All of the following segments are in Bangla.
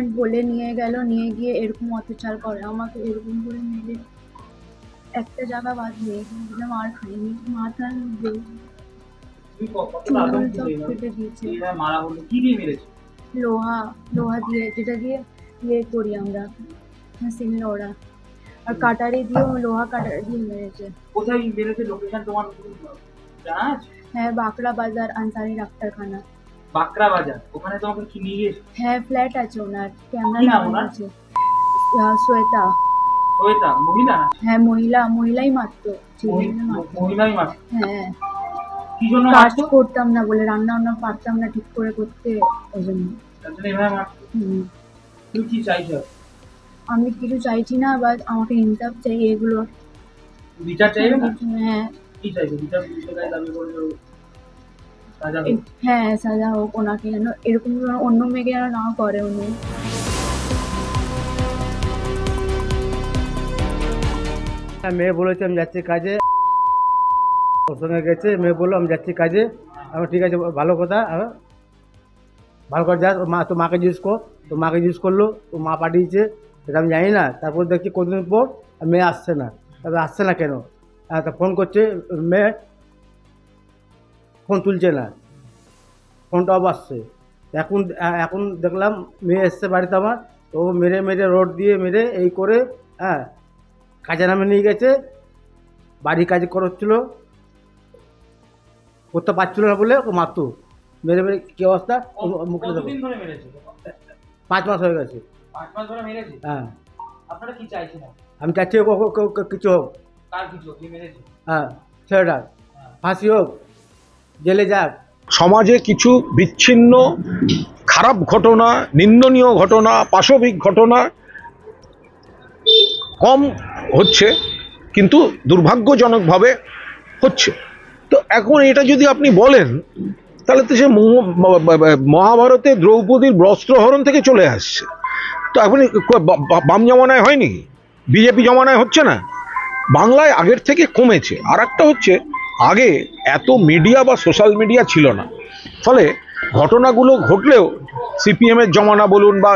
ট্রিটমেন্ট বলে নিয়ে গেল, নিয়ে গিয়ে এরকম অত্যাচার করে আমাকে, এরকম করে মেরে একটা জায়গা বাদ নেই, মার খাইনি, মাথার মধ্যে চুল সব কেটে দিয়েছে। লোহা লোহা দিয়ে, যেটা দিয়ে ইয়ে করি আমরা সিল ওরা, আর কাটারি দিয়ে, লোহা কাটারি দিয়ে মেরেছে। কোথায় মেরেছে? লোকেশন তোমার জানা আছে? হ্যাঁ, বাঁকড়া বাজার, আনসারি ডাক্তারখানা। বাঁকড়া বাজার, ওখানে তোমাকে কি নিয়ে গেছে? হ্যাঁ, ফ্ল্যাট আছে ওনার, ক্যামেরা আছে। শ্বেতা। শ্বেতা মহিলা? হ্যাঁ, মহিলাই মারতো। মহিলাই মারতো? হ্যাঁ, কি জন্য কাজ করতাম না বলে, রান্না পারতাম না ঠিক করে করতে, ওই জন্য। তুমি কি চাইছো? আমি কিছু চাইছি না, বাট আমাকে ইনসাফ চাই, এগুলো বিচার চাইবে না? হ্যাঁ। কি চাইছো? বিচার দাবি করছো? হ্যাঁ, সাজা হোক ওনাকে, যেন এরকম অন্য মেয়েকে যেন না করে উনি। মেয়ে বলেছে আমি যাচ্ছি কাজে, ওর সঙ্গে গেছে, মেয়ে বললো আমি যাচ্ছি কাজে। আমি ঠিক আছে, ভালো কথা, ভালো করে যা, মা তো মাকে জিজ্ঞেস কর, তো মাকে জিজ্ঞেস করলো, তো মা পাঠিয়েছে, সেটা আমি জানি না। তারপর দেখছি কতদিন পর মেয়ে আসছে না, তবে আসছে না কেন, তা ফোন করছে, মেয়ে ফোন তুলছে না, ফোনটা অফ আসছে। এখন দেখলাম মেয়ে এসছে বাড়িতে আমার, তো মেরে রড দিয়ে মেরে এই করে, হ্যাঁ, কাজে নামে নিয়ে গেছে। বাড়ি কাজ করছিল, করতে পারছিল না বলে ও মারতো, মেরে কি অবস্থা, মুখে দেবো। 5 মাস হয়ে গেছে। 5 মাস ধরে মেরেছে? হ্যাঁ। আপনারা কি চাইছেন? আমি চাচ্ছি কিছু হোক। কার কিছু? কি মেরেছে? হ্যাঁ, ছেলেটার ফাঁসি হোক, জেলে যাক। সমাজে কিছু বিচ্ছিন্ন খারাপ ঘটনা, নিন্দনীয় ঘটনা, পাশবিক ঘটনা কম হচ্ছে, কিন্তু দুর্ভাগ্যজনকভাবে হচ্ছে। তো এখন এটা যদি আপনি বলেন, তাহলে তো সে মহাভারতে দ্রৌপদীর বস্ত্রহরণ থেকে চলে আসছে। তো এখন বাম জমানায় হয়নি, বিজেপি জমানায় হচ্ছে না, বাংলায় আগের থেকে কমেছে। আর একটা হচ্ছে, আগে এত মিডিয়া বা সোশ্যাল মিডিয়া ছিল না, ফলে ঘটনাগুলো ঘটলেও সিপিএমের জমানা বলুন বা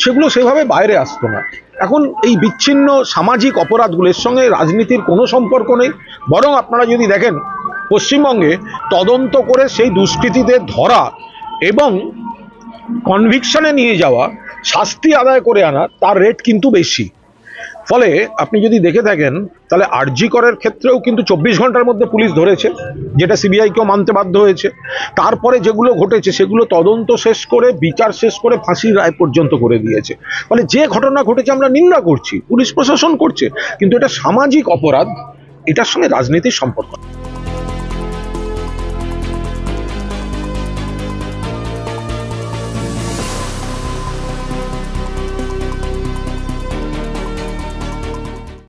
সেগুলো সেভাবে বাইরে আসতো না। এখন এই বিচ্ছিন্ন সামাজিক অপরাধগুলোর সঙ্গে রাজনীতির কোনো সম্পর্ক নেই, বরং আপনারা যদি দেখেন পশ্চিমবঙ্গে তদন্ত করে সেই দুষ্কৃতীদের ধরা এবং কনভিকশনে নিয়ে যাওয়া, শাস্তি আদায় করে আনা, তার রেট কিন্তু বেশি। ফলে আপনি যদি দেখে থাকেন, তাহলে আরজি করের ক্ষেত্রেও কিন্তু 24 ঘন্টার মধ্যে পুলিশ ধরেছে, যেটা সিবিআইকেও মানতে বাধ্য হয়েছে। তারপরে যেগুলো ঘটেছে সেগুলো তদন্ত শেষ করে, বিচার শেষ করে ফাঁসির রায় পর্যন্ত করে দিয়েছে। ফলে যে ঘটনা ঘটেছে আমরা নিন্দা করছি, পুলিশ প্রশাসন করছে, কিন্তু এটা সামাজিক অপরাধ, এটার সঙ্গে রাজনীতির সম্পর্ক।